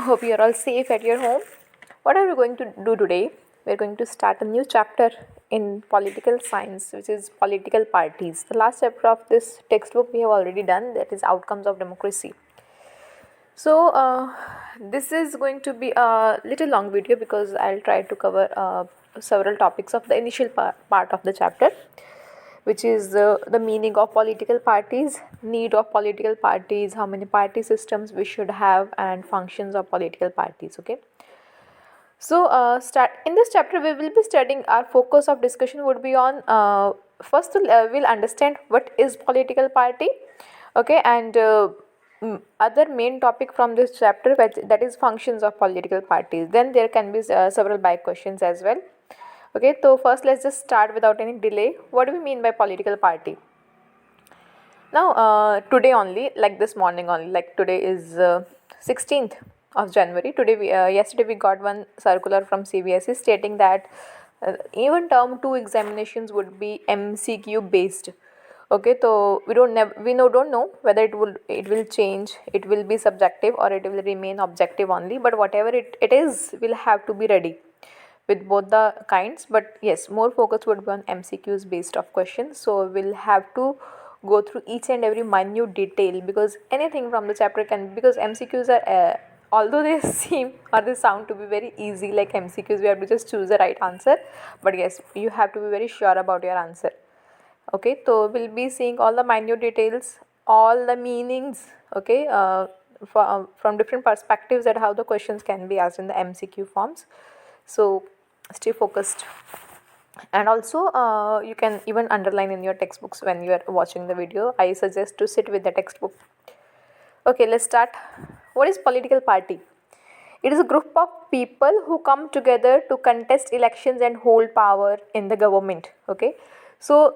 Hope you're all safe at your home. What are we going to do today? We're going to start a new chapter in political science, which is political parties. The last chapter of this textbook we have already done, that is Outcomes of Democracy. So, this is going to be a little long video because I'll try to cover several topics of the initial part of the chapter, which is the meaning of political parties, need of political parties, how many party systems we should have, and functions of political parties. Okay. So, start in this chapter we will be studying. Our focus of discussion would be on first we'll understand what is political party. Okay, and other main topic from this chapter, that is functions of political parties. Then there can be several by questions as well. Okay, so first let's just start without any delay. What do we mean by political party? Now, today only, like this morning only, like today is 16th of January. Yesterday we got one circular from CBSE stating that even term 2 examinations would be MCQ based. Okay, so we don't know whether it will change, it will be subjective or it will remain objective only. But whatever it is, we'll have to be ready with both the kinds. But yes, more focus would be on MCQs based of questions. So we'll have to go through each and every minute detail, because anything from the chapter because MCQs are although they seem or they sound to be very easy, like MCQs we have to just choose the right answer, but yes, you have to be very sure about your answer. Okay, so we'll be seeing all the minute details, all the meanings, okay, from different perspectives, that how the questions can be asked in the MCQ forms. So stay focused, and also you can even underline in your textbooks when you are watching the video. I suggest to sit with the textbook. Okay, let's start. What is political party? It is a group of people who come together to contest elections and hold power in the government. Okay, so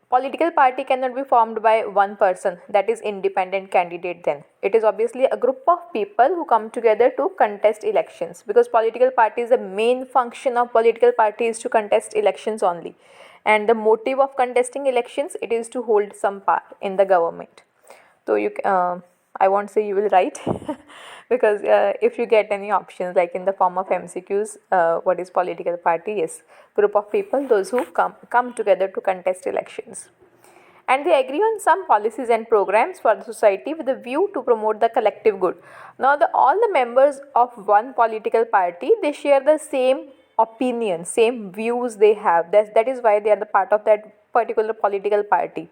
political party cannot be formed by one person, that is independent candidate. Then it is obviously a group of people who come together to contest elections, because political party is the main function of political party is to contest elections only, and the motive of contesting elections, it is to hold some power in the government. So I won't say you will write because if you get any options like in the form of MCQs, what is political party? Yes, group of people, those who come together to contest elections, and they agree on some policies and programs for the society with a view to promote the collective good. Now, all the members of one political party, they share the same opinion, same views they have. That is why they are the part of that particular political party.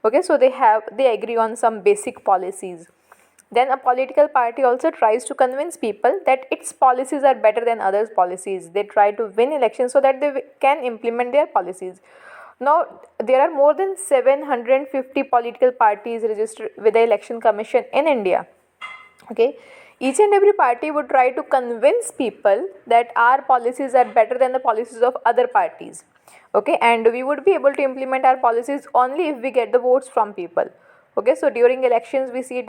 Okay, so they agree on some basic policies. Then a political party also tries to convince people that its policies are better than others' policies. They try to win elections so that they can implement their policies. Now, there are more than 750 political parties registered with the Election Commission in India. Okay, each and every party would try to convince people that our policies are better than the policies of other parties. Okay, and we would be able to implement our policies only if we get the votes from people. Okay, so during elections we see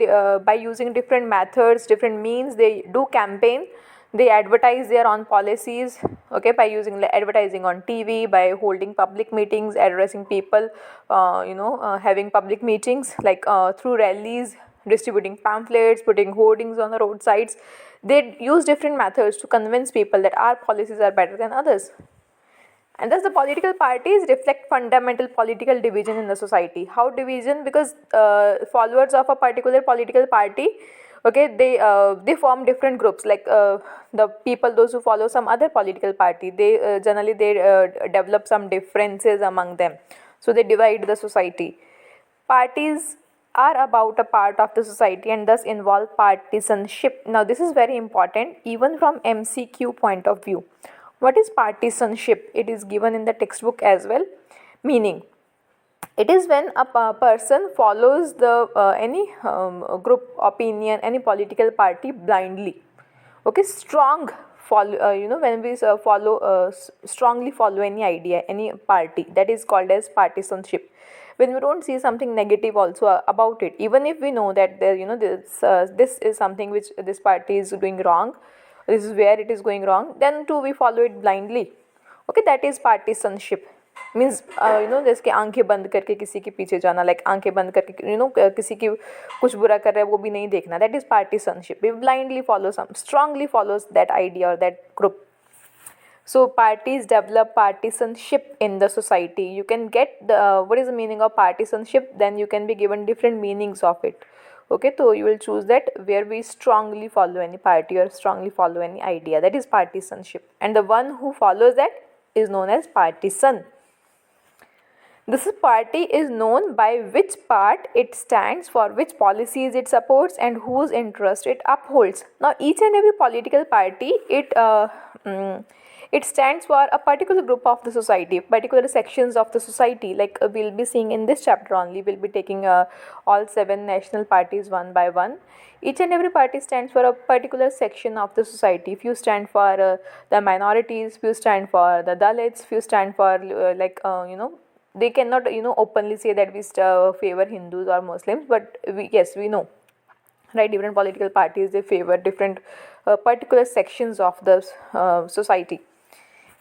by using different methods, different means, they do campaign, they advertise their own policies. Okay, by using advertising on TV, by holding public meetings, addressing people, having public meetings like through rallies, distributing pamphlets, putting hoardings on the roadsides. They use different methods to convince people that our policies are better than others. And thus the political parties reflect fundamental political division in the society. How division? Because followers of a particular political party, okay, they form different groups, like the people, those who follow some other political party, they generally develop some differences among them, so they divide the society. Parties are about a part of the society and thus involve partisanship. Now this is very important even from MCQ point of view. What is partisanship? It is given in the textbook as well. Meaning, it is when a person follows the any group opinion, any political party blindly. Okay, strong follow. When we strongly follow any idea, any party, that is called as partisanship. When we don't see something negative also about it, even if we know that this is something which this party is doing wrong, this is where it is going wrong, then too we follow it blindly. Okay, that is partisanship. Means जैसे कि आंखें बंद करके किसी के पीछे जाना, like आंखें बंद करके किसी की कुछ बुरा कर रहा है वो भी नहीं देखना, that is partisanship. We blindly follow some strongly follows that idea और that group. So parties develop partisanship in the society. You can get the what is the meaning of partisanship, then you can be given different meanings of it. Okay, so you will choose that where we strongly follow any party or strongly follow any idea, that is partisanship, and the one who follows that is known as partisan. This party is known by which part it stands for, which policies it supports, and whose interest it upholds. Now, each and every political party, it stands for a particular group of the society, particular sections of the society. Like we'll be seeing in this chapter only, we'll be taking all 7 national parties one by one. Each and every party stands for a particular section of the society. Few stand for the minorities, few stand for the Dalits, few stand for they cannot openly say that we favor Hindus or Muslims, but we know, right? Different political parties, they favor different particular sections of the society,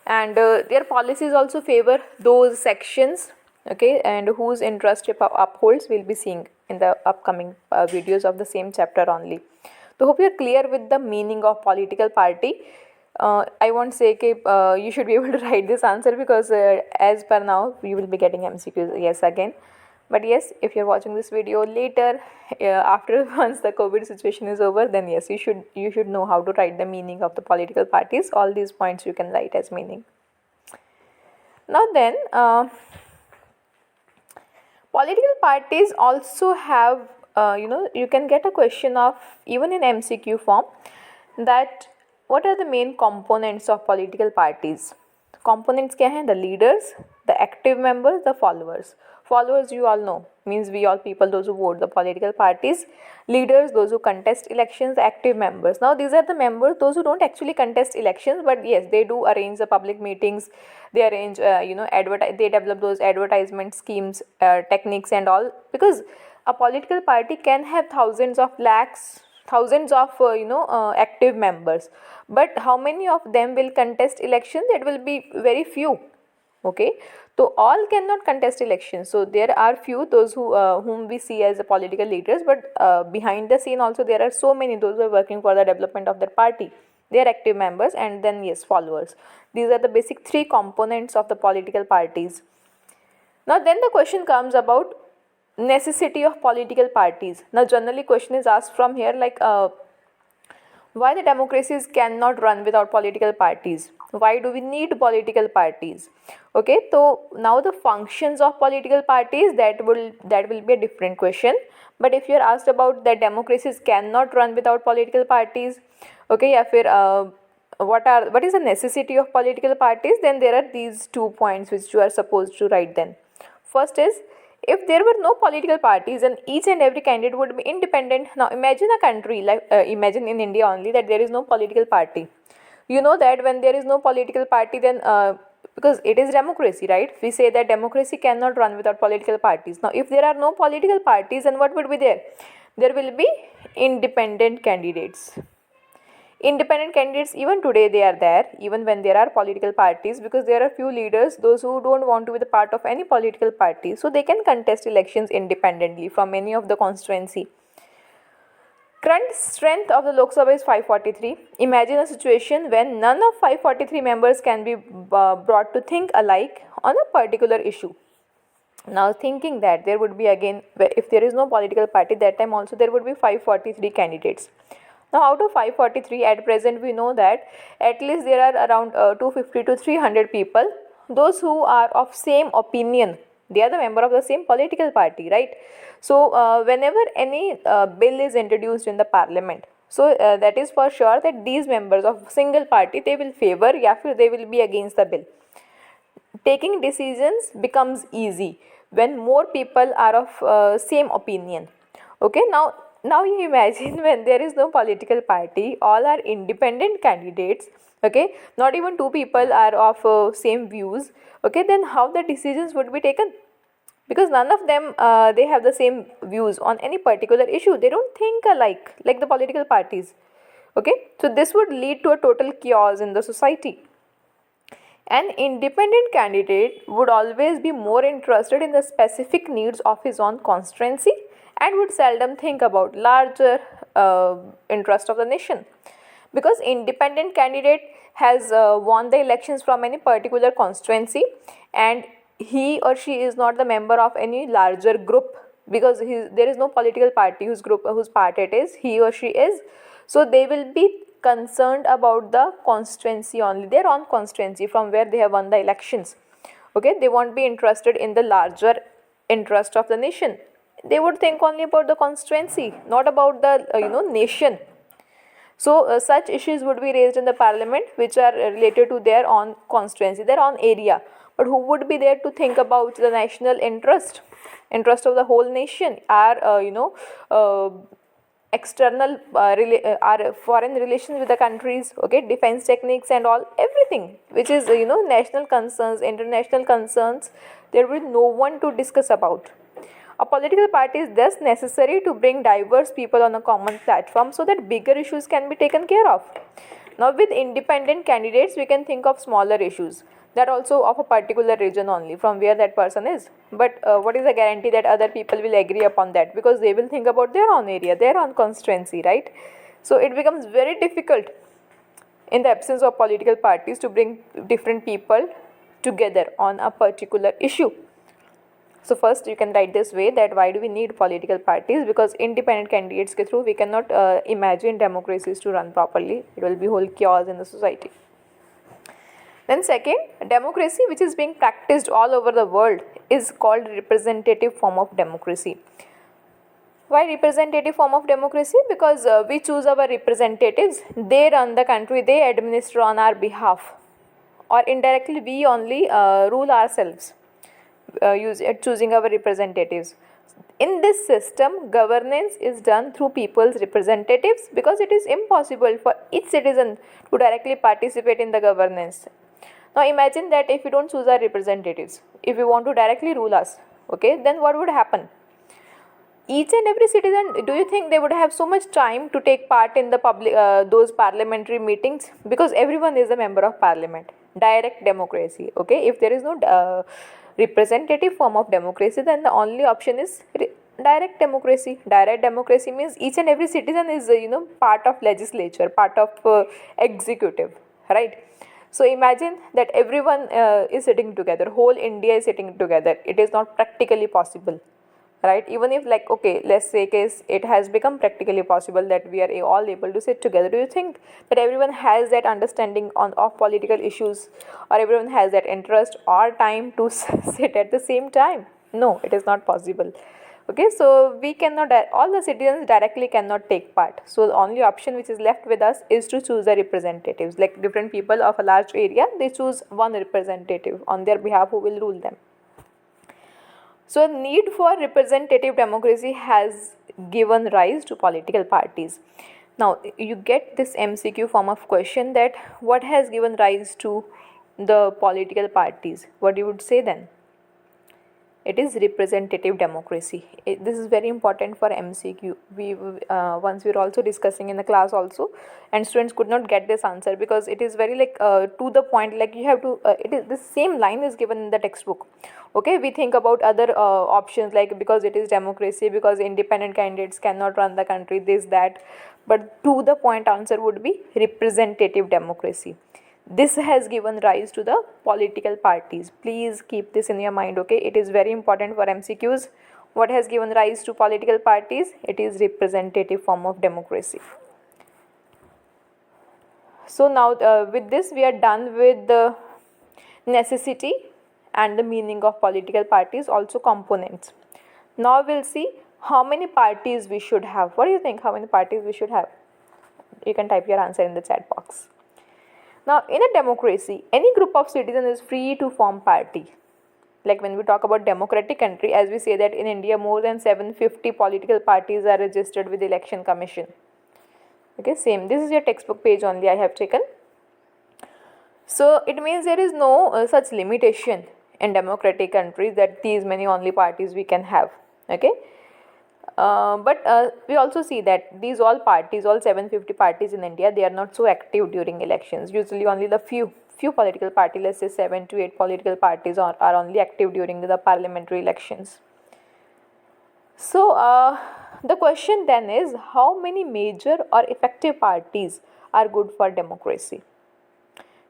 and their policies also favor those sections. Okay, and whose interest it upholds, we'll be seeing in the upcoming videos of the same chapter only. So hope you're clear with the meaning of political party. I won't say you should be able to write this answer, because as per now you will be getting MCQs, yes, again. But yes, if you're watching this video later, after once the COVID situation is over, then yes, you should know how to write the meaning of the political parties. All these points you can write as meaning. Now then, political parties also have, you can get a question of, even in MCQ form, that what are the main components of political parties? Components kya hain? The leaders, the active members, the followers. Followers, you all know, means we all people, those who vote the political parties. Leaders, those who contest elections. Active members, now these are the members, those who don't actually contest elections, but yes, they do arrange the public meetings. They arrange they develop those advertisement schemes, techniques and all, because a political party can have thousands of lakhs, thousands of active members, but how many of them will contest elections? It will be very few. Okay, so all cannot contest elections. So there are few, those whom we see as the political leaders, but behind the scene also there are so many, those who are working for the development of their party. They are active members, and then yes, followers. These are the basic 3 components of the political parties. Now then the question comes about necessity of political parties. Now generally question is asked from here, like why the democracies cannot run without political parties? Why do we need political parties? Okay, so now the functions of political parties, that will be a different question. But if you are asked about that democracies cannot run without political parties, okay, या फिर what is the necessity of political parties, then there are these 2 points which you are supposed to write. Then first is, if there were no political parties and each and every candidate would be independent. Now imagine a country like imagine in India only, that there is no political party. You know that when there is no political party, then because it is democracy, right? We say that democracy cannot run without political parties. Now if there are no political parties, then what would be there? There will be independent candidates. Independent candidates, even today they are there, even when there are political parties, because there are few leaders, those who don't want to be the part of any political party, so they can contest elections independently from any of the constituency. Current strength of the Lok Sabha is 543. Imagine a situation when none of 543 members can be brought to think alike on a particular issue. Now thinking that there would be, again, if there is no political party, that time also there would be 543 candidates. Now out of 543, at present we know that at least there are around 250 to 300 people, those who are of same opinion. They are the member of the same political party, right? So whenever any bill is introduced in the parliament, so that is for sure that these members of single party, they will favor, or they will be against the bill. Taking decisions becomes easy when more people are of same opinion. Okay, now you imagine when there is no political party, all are independent candidates. Okay, not even 2 people are of same views. Okay, then how the decisions would be taken? Because none of them they have the same views on any particular issue. They don't think alike, like the political parties. Okay, so this would lead to a total chaos in the society. An independent candidate would always be more interested in the specific needs of his own constituency and would seldom think about larger interest of the nation, because independent candidate has won the elections from any particular constituency, and he or she is not the member of any larger group, because there is no political party whose part it is, he or she is. So they will be concerned about the constituency only, their own constituency from where they have won the elections. Okay, they won't be interested in the larger interest of the nation. They would think only about the constituency, not about the nation. So such issues would be raised in the parliament which are related to their own constituency, their own area. But who would be there to think about the national interest of the whole nation? Our external our foreign relations with the countries, okay, defense techniques and all, everything which is national concerns, international concerns, there will be no one to discuss about. A political party is thus necessary to bring diverse people on a common platform so that bigger issues can be taken care of. Now, with independent candidates, we can think of smaller issues that also of a particular region only from where that person is. But what is the guarantee that other people will agree upon that? Because they will think about their own area, their own constituency, right? So it becomes very difficult in the absence of political parties to bring different people together on a particular issue. So first you can write this way, that why do we need political parties? Because independent candidates ke through we cannot imagine democracies to run properly. It will be whole chaos in the society. Then second, democracy which is being practiced all over the world is called representative form of democracy. Why representative form of democracy? Because we choose our representatives, they run the country, they administer on our behalf, or indirectly we only rule ourselves. Choosing our representatives. In this system, governance is done through people's representatives, because it is impossible for each citizen to directly participate in the governance. Now imagine that if we don't choose our representatives, if we want to directly rule us, okay, then what would happen? Each and every citizen, do you think they would have so much time to take part in the public those parliamentary meetings? Because everyone is a member of parliament. Direct democracy, okay, if there is no representative form of democracy, then the only option is direct democracy. Direct democracy means each and every citizen is part of legislature, part of executive, right? So imagine that everyone is sitting together, whole India is sitting together. It is not practically possible, right? Even if, like, okay, let's say case it has become practically possible that we are all able to sit together, do you think that everyone has that understanding of political issues, or everyone has that interest or time to sit at the same time? No, it is not possible. Okay, so we cannot, all the citizens directly cannot take part. So the only option which is left with us is to choose the representatives, like different people of a large area, they choose one representative on their behalf who will rule them. So need for representative democracy has given rise to political parties. Now you get this MCQ form of question, that what has given rise to the political parties? What you would say then? It is representative democracy. This is very important for MCQ. We once we were also discussing in the class also, and students could not get this answer because it is very to the point. Like you have to. It is the same line is given in the textbook. Okay, we think about other options, like because it is democracy, because independent candidates cannot run the country, this that. But to the point answer would be representative democracy. This has given rise to the political parties. Please keep this in your mind, okay? It is very important for MCQs. What has given rise to political parties? It is representative form of democracy. So now with this we are done with the necessity and the meaning of political parties, also components. Now we'll see how many parties we should have. What do you think? How many parties we should have? You can type your answer in the chat box. Now, in a democracy, any group of citizens is free to form party. Like when we talk about democratic country, as we say that in India, more than 750 political parties are registered with the Election Commission. Okay, same. This is your textbook page only I have taken. So it means there is no such limitation in democratic countries that these many only parties we can have. Okay. But we also see that these all parties, all 750 parties in India, they are not so active during elections. Usually only the few few political parties, let's say 7 to 8 political parties are only active during the parliamentary elections. So the question then is, how many major or effective parties are good for democracy?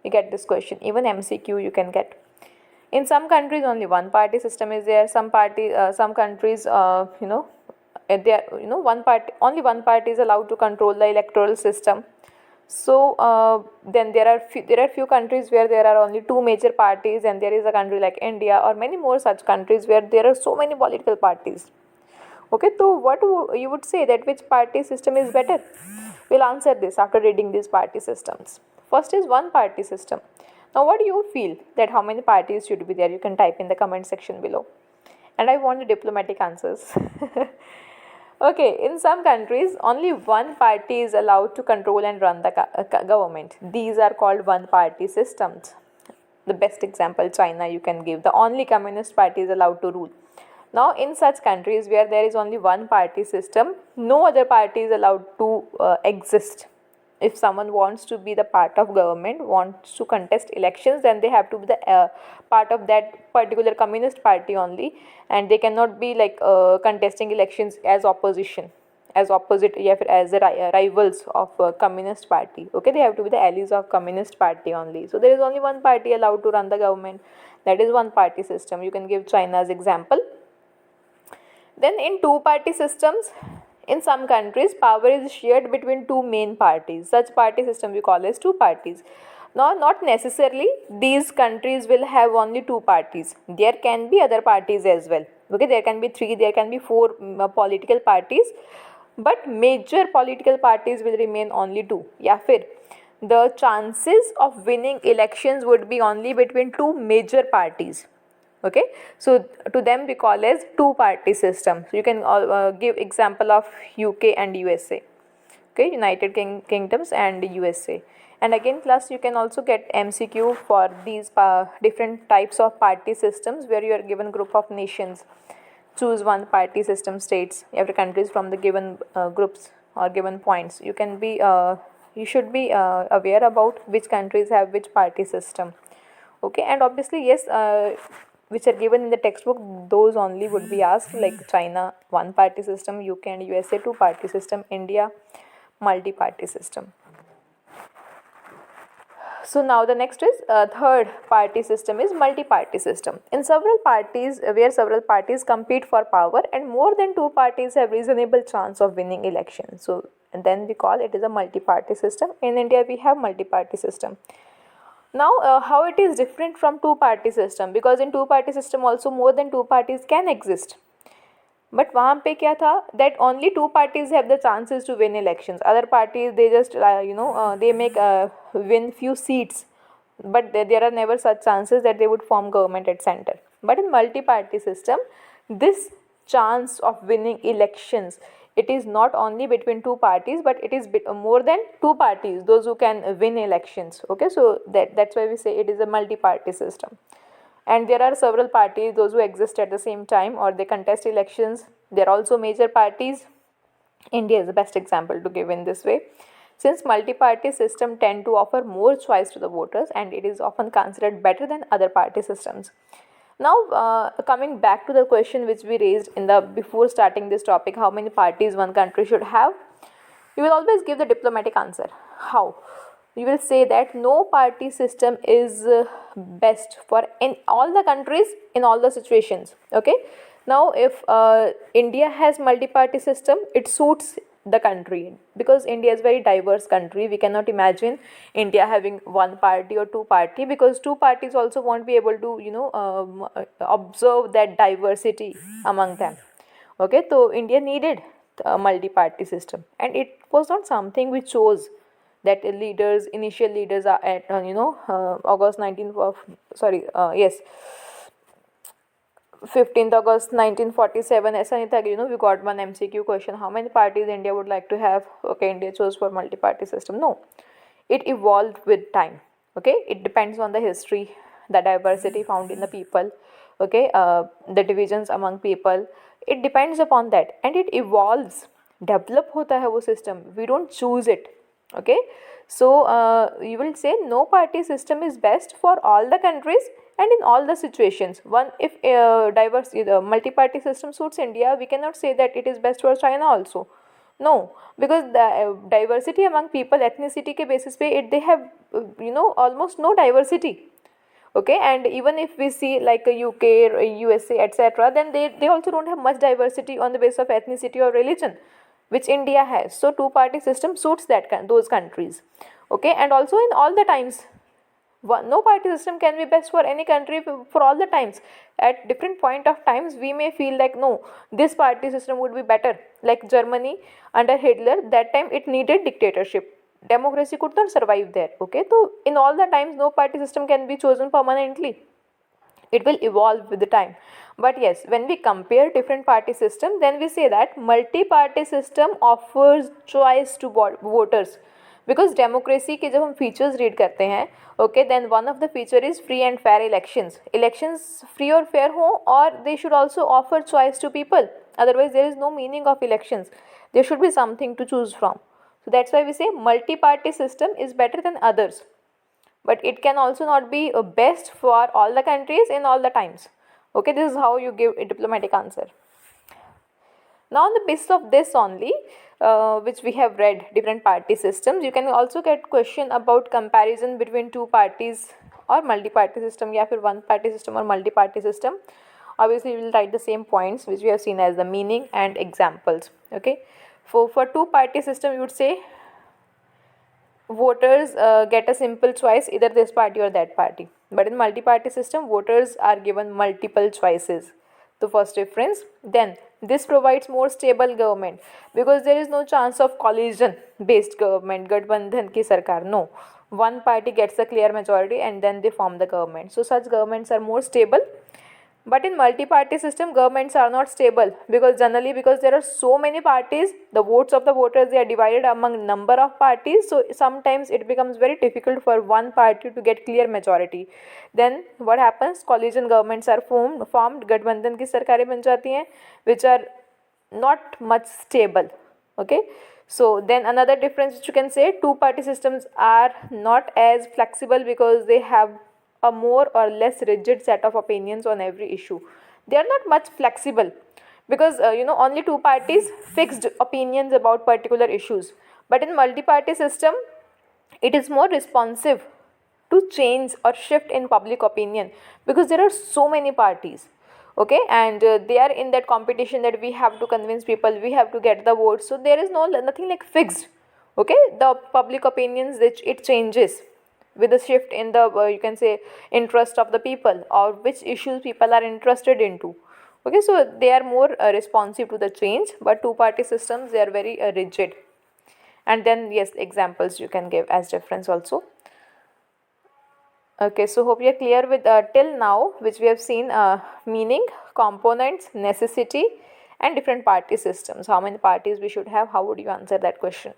You get this question, even MCQ you can get. In some countries only one party system is there. Some countries they are, one party, only one party is allowed to control the electoral system. So then there are few countries where there are only two major parties, and there is a country like India or many more such countries where there are so many political parties. Okay, so what you would say, that which party system is better? We'll answer this after reading these party systems. First is one party system. Now what do you feel, that how many parties should be there? You can type in the comment section below. And I want the diplomatic answers. Okay, in some countries only one party is allowed to control and run the government. These are called one party systems. The best example, China, you can give. The only communist party is allowed to rule. Now in such countries where there is only one party system, no other party is allowed to exist. If someone wants to be the part of government, wants to contest elections, then they have to be the part of that particular communist party only, and they cannot be like contesting elections as opposition, as opposite, as the rivals of communist party. Okay, they have to be the allies of communist party only. So there is only one party allowed to run the government. That is one party system. You can give China's example. Then in two party systems, in some countries power is shared between two main parties. Such party system we call as two parties. Now not necessarily these countries will have only two parties. There can be other parties as well. Okay, there can be 3, there can be 4 political parties, but major political parties will remain only 2. या फिर the chances of winning elections would be only between two major parties. Okay, so to them we call as two party system. So you can give example of UK and USA. Okay, United Kingdoms and USA. And again class, you can also get MCQ for these different types of party systems, where you are given group of nations. Choose one party system states, every countries from the given groups or given points. You can be you should be aware about which countries have which party system. Okay, and obviously yes, which are given in the textbook, those only would be asked, like China one party system, UK and USA two party system, India multi-party system. So now the next is third party system is multi-party system. In several parties, where several parties compete for power and more than two parties have reasonable chance of winning elections. So and then we call it is a multi-party system. In India we have multi-party system. Now how it is different from two party system, because in two party system also more than two parties can exist. But वहाँ पे क्या था, that only two parties have the chances to win elections. Other parties they just they make win few seats, but there are never such chances that they would form government at center. But in multi-party system, this chance of winning elections, it is not only between two parties, but it is more than two parties, those who can win elections. Okay, so that's why we say it is a multi-party system. And there are several parties, those who exist at the same time or they contest elections. They are also major parties. India is the best example to give in this way. Since multi-party system tend to offer more choice to the voters, and it is often considered better than other party systems. Now coming back to the question which we raised in the before starting this topic, how many parties one country should have, you will always give the diplomatic answer. How? You will say that no party system is best for in all the countries in all the situations. Okay, now if India has multi-party system, it suits the country, because India is a very diverse country. We cannot imagine India having one party or two party, because two parties also won't be able to observe that diversity among them. Okay, so India needed a multi-party system, and it was not something we chose. That initial leaders are at August 19th of 15th August 1947. ऐसा नहीं था we got one MCQ question, how many parties India would like to have. Okay, India chose for multi-party system. No, it evolved with time. Okay, it depends on the history, the diversity found in the people. Okay, the divisions among people, it depends upon that, and it evolves, develop होता है वो system. We don't choose it. Okay, so you will say no party system is best for all the countries and in all the situations. One, if multi-party system suits India, we cannot say that it is best for China also. No, because the diversity among people, ethnicity ke basis pe, they have almost no diversity. Okay, and even if we see like a UK or a USA, etc., then they also don't have much diversity on the basis of ethnicity or religion, which India has. So two party system suits those countries. Okay, and also in all the times, no party system can be best for any country for all the times. At different point of times we may feel like no, this party system would be better. Like Germany under Hitler, that time it needed dictatorship, democracy could not survive there. Okay, so in all the times no party system can be chosen permanently, it will evolve with the time. But yes, when we compare different party system, then we say that multi-party system offers choice to voters. Because democracy के जब हम features read करते हैं, okay, then one of the feature is free and fair elections. Elections free और fair हो, और they should also offer choice to people. Otherwise there is no meaning of elections. There should be something to choose from. So that's why we say multi-party system is better than others, but it can also not be best for all the countries in all the times. Okay, this is how you give a diplomatic answer. Now on the basis of this only, which we have read different party systems, you can also get question about comparison between two parties or multi-party system, या फिर one party system or multi-party system. Obviously we will write the same points which we have seen as the meaning and examples. Okay, for two party system you would say voters get a simple choice, either this party or that party. But in multi-party system, voters are given multiple choices. The first difference. Then this provides more stable government, because there is no chance of coalition based government, Gadbandhan ki sarkar. No, one party gets a clear majority and then they form the government. So such governments are more stable. But in multi-party system, governments are not stable, because generally, because there are so many parties, the votes of the voters, they are divided among number of parties. So sometimes it becomes very difficult for one party to get clear majority. Then what happens? Coalition governments are formed. Gadbandhan की सरकारें बन जाती हैं, which are not much stable. Okay. So then another difference which you can say, two party systems are not as flexible because they have a more or less rigid set of opinions on every issue. They are not much flexible because only two parties fixed opinions about particular issues. But in multi-party system, it is more responsive to change or shift in public opinion, because there are so many parties. Okay, and they are in that competition that we have to convince people, we have to get the votes. So there is nothing like fixed. Okay, the public opinions, which it changes with a shift in the you can say interest of the people, or which issues people are interested into. Okay, so they are more responsive to the change, but two party systems, they are very rigid. And then yes, examples you can give as difference also. Okay, so hope you are clear with till now, which we have seen meaning, components, necessity, and different party systems. How many parties we should have? How would you answer that question?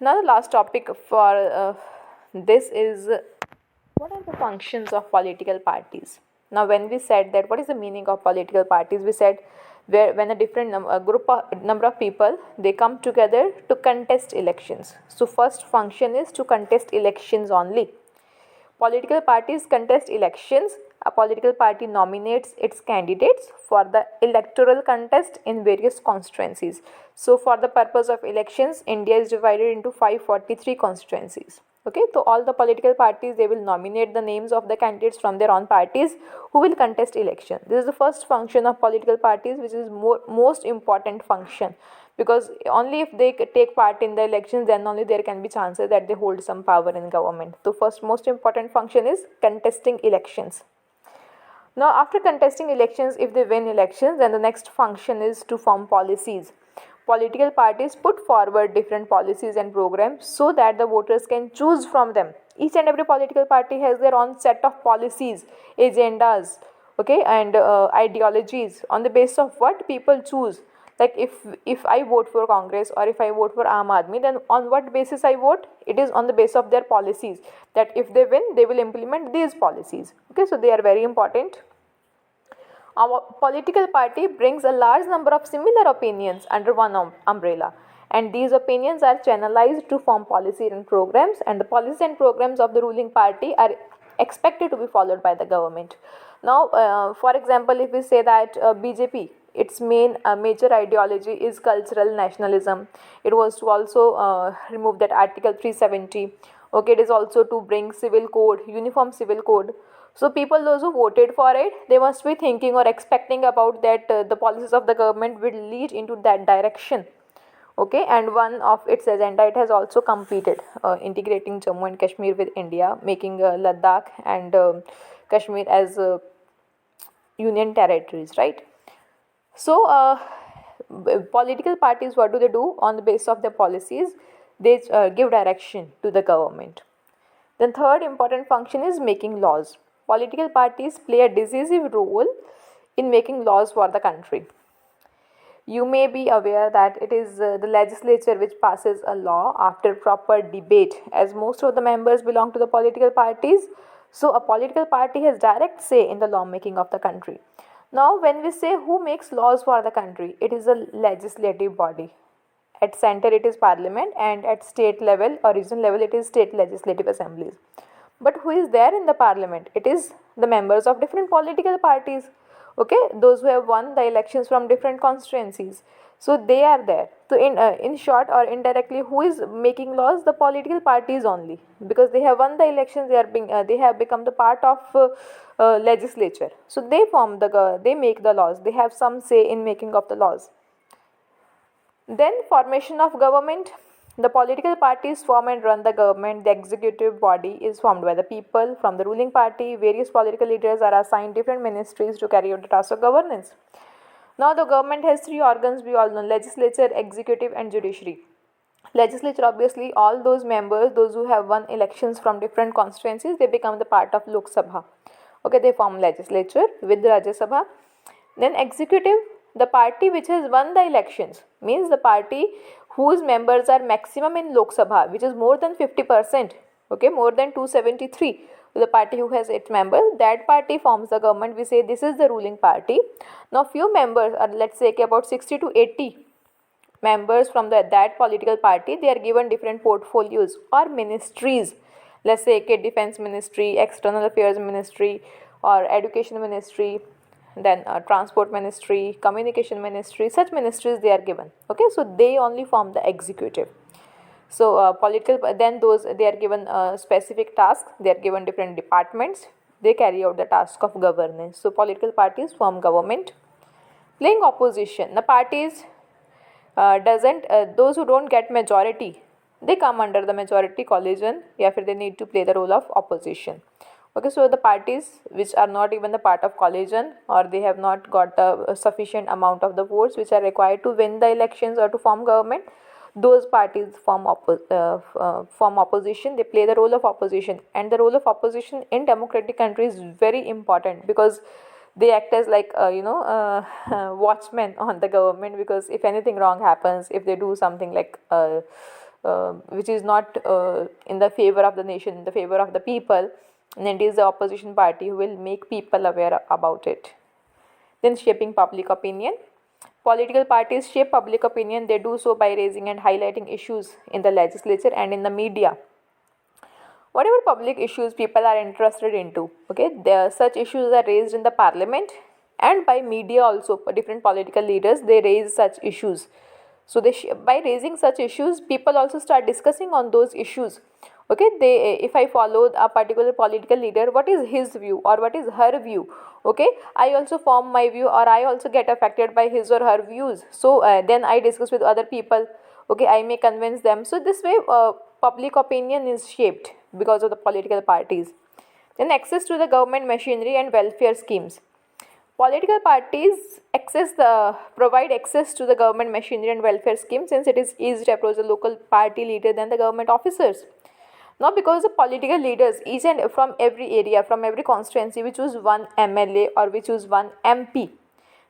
Now the last topic for this is what are the functions of political parties. Now when we said that what is the meaning of political parties, we said when a different number of people, they come together to contest elections. So first function is to contest elections only. Political parties contest elections. A political party nominates its candidates for the electoral contest in various constituencies. So for the purpose of elections, India is divided into 543 constituencies. Okay, so all the political parties, they will nominate the names of the candidates from their own parties who will contest election. This is the first function of political parties, which is most important function, because only if they take part in the elections, then only there can be chances that they hold some power in government. So first most important function is contesting elections. Now after contesting elections, if they win elections, then the next function is to form policies. Political parties put forward different policies and programs so that the voters can choose from them. Each and every political party has their own set of policies, agendas, okay, and ideologies, on the basis of what people choose. Like if I vote for Congress or if I vote for Aam Aadmi, then on what basis I vote? It is on the basis of their policies, that if they win, they will implement these policies. Okay, so they are very important. Our political party brings a large number of similar opinions under one umbrella, and these opinions are channelized to form policy and programs, and the policies and programs of the ruling party are expected to be followed by the government. Now, for example, if we say that BJP, its main major ideology is cultural nationalism. It was to also remove that Article 370. Okay, it is also to bring civil code, uniform civil code. So people, those who voted for it, they must be thinking or expecting about that the policies of the government will lead into that direction. Okay, and one of its agenda, it has also completed integrating Jammu and Kashmir with India, making Ladakh and Kashmir as union territories, right? So, political parties, what do they do on the basis of their policies? They give direction to the government. Then, third important function is making laws. Political parties play a decisive role in making laws for the country. You may be aware that it is the legislature which passes a law after proper debate, as most of the members belong to the political parties. So, a political party has direct say in the lawmaking of the country. Now, when we say who makes laws for the country, it is a legislative body. At center, it is parliament, and at state level or regional level, it is state legislative assemblies. But who is there in the parliament? It is the members of different political parties. Okay, those who have won the elections from different constituencies. So they are there. So in short or indirectly, who is making laws? The political parties only, because they have won the elections. They have become the part of legislature. So they make the laws. They have some say in making of the laws. Then formation of government. The political parties form and run the government. The executive body is formed by the people from the ruling party. Various political leaders are assigned different ministries to carry out the task of governance. Now the government has three organs, we all know: legislature, executive and judiciary. Legislature, obviously all those members, those who have won elections from different constituencies, they become the part of Lok Sabha. Okay, they form legislature with the Rajya Sabha. Then executive, the party which has won the elections, means the party whose members are maximum in Lok Sabha, which is more than 50%, okay, more than 273. The party who has its members, that party forms the government. We say this is the ruling party. Now few members, or let's say about 60 to 80 members from that political party, they are given different portfolios or ministries. Let's say defense ministry, external affairs ministry, or education ministry, then transport ministry, communication ministry, such ministries they are given. Okay, so they only form the executive. So political, then those, they are given specific tasks, they are given different departments, they carry out the task of governance. So political parties form government. Playing opposition, the parties doesn't those who don't get majority, they come under the majority coalition. Yeah, they need to play the role of opposition. Okay, so the parties which are not even the part of coalition, or they have not got the sufficient amount of the votes which are required to win the elections or to form government, those parties form opposition. They play the role of opposition, and the role of opposition in democratic countries is very important, because they act as like watchmen on the government, because if anything wrong happens, if they do something like which is not in the favor of the nation, in the favor of the people, and it is the opposition party who will make people aware about it. Then shaping public opinion. Political parties shape public opinion. They do so by raising and highlighting issues in the legislature and in the media. Whatever public issues people are interested into, okay, such issues are raised in the parliament and by media also. Different political leaders, they raise such issues. So by raising such issues, people also start discussing on those issues. Okay, if I follow a particular political leader, what is his view or what is her view? Okay, I also form my view, or I also get affected by his or her views. So then I discuss with other people. Okay, I may convince them. So this way public opinion is shaped because of the political parties. Then access to the government machinery and welfare schemes. Political parties provide access to the government machinery and welfare schemes, since it is easy to approach the local party leader than the government officers. Now, because the political leaders, each and from every area, from every constituency, which choose one MLA or which choose one MP,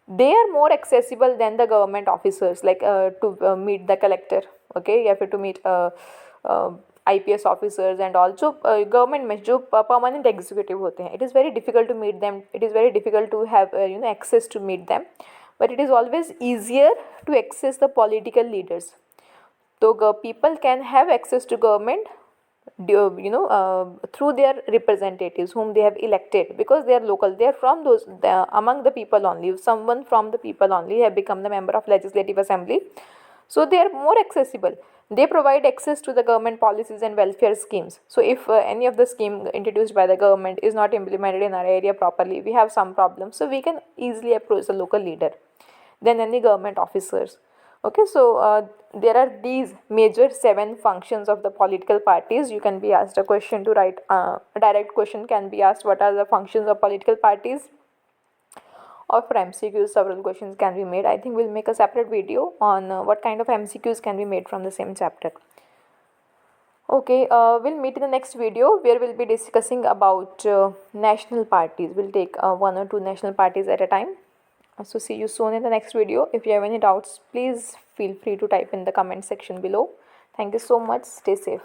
they are more accessible than the government officers, like to meet the collector. Okay, you have to meet IPS officers and also government में जो permanent executive होते हैं, it is very difficult to meet them. It is very difficult to have access to meet them, but it is always easier to access the political leaders. So people can have access to government through their representatives whom they have elected, because they are local, they are from those, among the people only. If someone from the people only have become the member of legislative assembly, so they are more accessible. They provide access to the government policies and welfare schemes. So if any of the scheme introduced by the government is not implemented in our area properly, we have some problems, so we can easily approach the local leader than any government officers. Okay, so there are these major 7 functions of the political parties. You can be asked a question to write, a direct question can be asked, what are the functions of political parties? Or for MCQs, several questions can be made. I think we'll make a separate video on what kind of MCQs can be made from the same chapter. Okay, we'll meet in the next video where we'll be discussing about national parties. We'll take 1 or 2 national parties at a time. So see you soon in the next video. If you have any doubts, please feel free to type in the comment section below. Thank you so much. Stay safe.